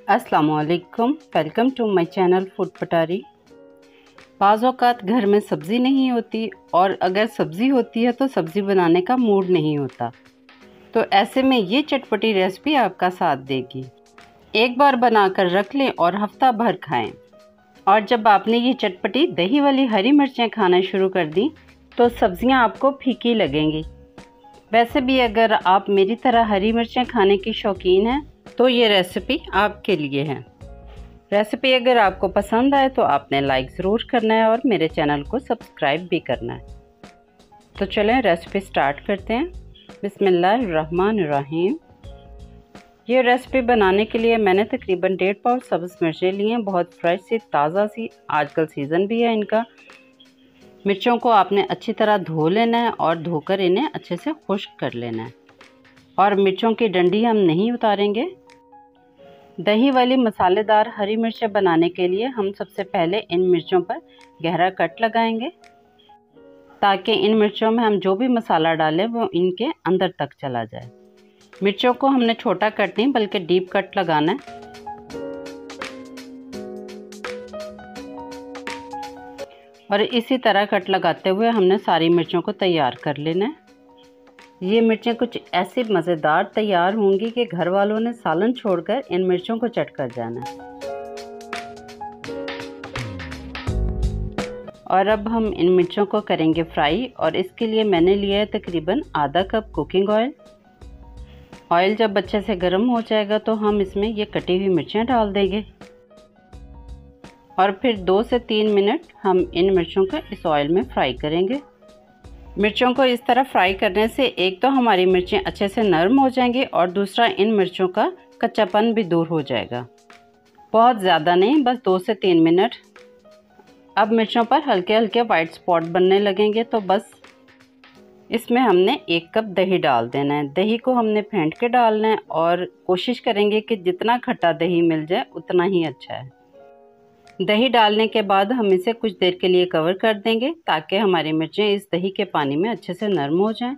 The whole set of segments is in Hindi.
अस्सलामुअलैकुम, welcome to my channel food Patari. बाज़ औक़ात घर में सब्ज़ी नहीं होती और अगर सब्ज़ी होती है तो सब्ज़ी बनाने का मूड नहीं होता, तो ऐसे में ये चटपटी रेसिपी आपका साथ देगी। एक बार बनाकर रख लें और हफ्ता भर खाएं। और जब आपने ये चटपटी दही वाली हरी मिर्चें खाना शुरू कर दी तो सब्ज़ियां आपको फीकी लगेंगी। वैसे भी अगर आप मेरी तरह हरी मिर्चें खाने की शौकीन हैं तो ये रेसिपी आपके लिए है। रेसिपी अगर आपको पसंद आए तो आपने लाइक ज़रूर करना है और मेरे चैनल को सब्सक्राइब भी करना है। तो चलें रेसिपी स्टार्ट करते हैं। बिस्मिल्लाहिर्रहमानिर्रहीम। ये रेसिपी बनाने के लिए मैंने तकरीबन 1.5 पाव सब्ज़ मिर्चें ली हैं, बहुत फ्रेश सी ताज़ा सी, आजकल सीज़न भी है इनका। मिर्चों को आपने अच्छी तरह धो लेना है और धोकर इन्हें अच्छे से खुश्क कर लेना है। और मिर्चों की डंडी हम नहीं उतारेंगे। दही वाली मसालेदार हरी मिर्चें बनाने के लिए हम सबसे पहले इन मिर्चों पर गहरा कट लगाएंगे, ताकि इन मिर्चों में हम जो भी मसाला डालें वो इनके अंदर तक चला जाए। मिर्चों को हमने छोटा कट नहीं बल्कि डीप कट लगाना है। और इसी तरह कट लगाते हुए हमने सारी मिर्चों को तैयार कर लेना है। ये मिर्चें कुछ ऐसी मज़ेदार तैयार होंगी कि घर वालों ने सालन छोड़कर इन मिर्चों को चट कर जाना है। और अब हम इन मिर्चों को करेंगे फ्राई, और इसके लिए मैंने लिया है तकरीबन आधा कप कुकिंग ऑयल। ऑयल जब अच्छे से गर्म हो जाएगा तो हम इसमें ये कटी हुई मिर्चें डाल देंगे और फिर 2 से 3 मिनट हम इन मिर्चों को इस ऑयल में फ्राई करेंगे। मिर्चों को इस तरह फ्राई करने से एक तो हमारी मिर्चें अच्छे से नरम हो जाएंगी और दूसरा इन मिर्चों का कच्चापन भी दूर हो जाएगा। बहुत ज़्यादा नहीं, बस 2 से 3 मिनट। अब मिर्चों पर हल्के हल्के वाइट स्पॉट बनने लगेंगे तो बस इसमें हमने 1 कप दही डाल देना है। दही को हमने फेंट के डालना है और कोशिश करेंगे कि जितना खट्टा दही मिल जाए उतना ही अच्छा है। दही डालने के बाद हम इसे कुछ देर के लिए कवर कर देंगे ताकि हमारी मिर्चें इस दही के पानी में अच्छे से नरम हो जाएं।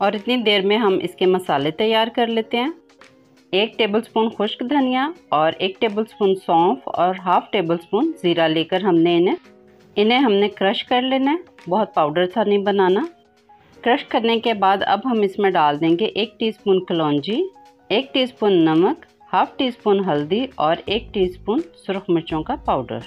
और इतनी देर में हम इसके मसाले तैयार कर लेते हैं। 1 टेबलस्पून खुश्क धनिया और 1 टेबलस्पून सौंफ और हाफ टेबलस्पून ज़ीरा लेकर हमने इन्हें हमने क्रश कर लेना है। बहुत पाउडर सा नहीं बनाना। क्रश करने के बाद अब हम इसमें डाल देंगे 1 टीस्पून कलौंजी, 1 टीस्पून नमक, हाफ टी स्पून हल्दी और 1 टीस्पून सुरख मिर्चों का पाउडर।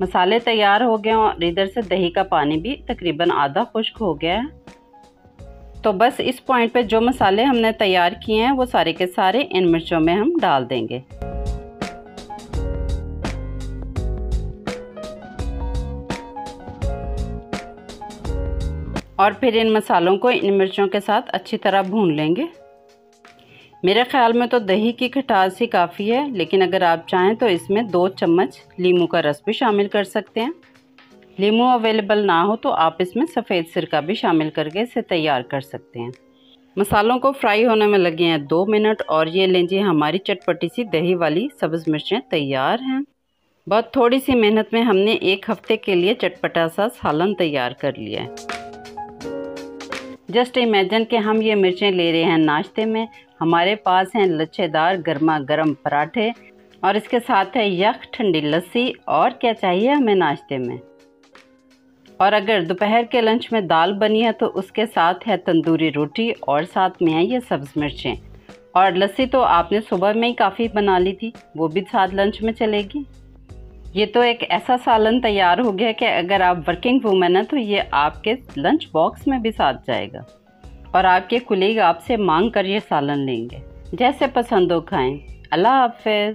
मसाले तैयार हो गए और इधर से दही का पानी भी तकरीबन आधा खुश्क हो गया है। तो बस इस पॉइंट पे जो मसाले हमने तैयार किए हैं वो सारे के सारे इन मिर्चों में हम डाल देंगे। और फिर इन मसालों को इन मिर्चों के साथ अच्छी तरह भून लेंगे। मेरे ख्याल में तो दही की खटास ही काफ़ी है, लेकिन अगर आप चाहें तो इसमें 2 चम्मच लीमू का रस भी शामिल कर सकते हैं। लीमू अवेलेबल ना हो तो आप इसमें सफ़ेद सिरका भी शामिल करके इसे तैयार कर सकते हैं। मसालों को फ्राई होने में लगे हैं 2 मिनट और ये लीजिए हमारी चटपटी सी दही वाली सब्ज़ मिर्चें तैयार हैं। बहुत थोड़ी सी मेहनत में हमने 1 हफ्ते के लिए चटपटा सा सालन तैयार कर लिया है। जस्ट इमेजिन कि हम ये मिर्चें ले रहे हैं नाश्ते में। हमारे पास हैं लच्छेदार गर्मा गर्म पराठे और इसके साथ है यख ठंडी लस्सी, और क्या चाहिए हमें नाश्ते में। और अगर दोपहर के लंच में दाल बनी है तो उसके साथ है तंदूरी रोटी और साथ में है ये सब्ज़ मिर्चें। और लस्सी तो आपने सुबह में ही काफ़ी बना ली थी, वो भी साथ लंच में चलेगी। ये तो एक ऐसा सालन तैयार हो गया कि अगर आप वर्किंग वूमेन हैं तो ये आपके लंच बॉक्स में भी साथ जाएगा और आपके कुलीग आपसे मांग कर ये सालन लेंगे। जैसे पसंद हो खाएं। अल्लाह हाफ़िज़।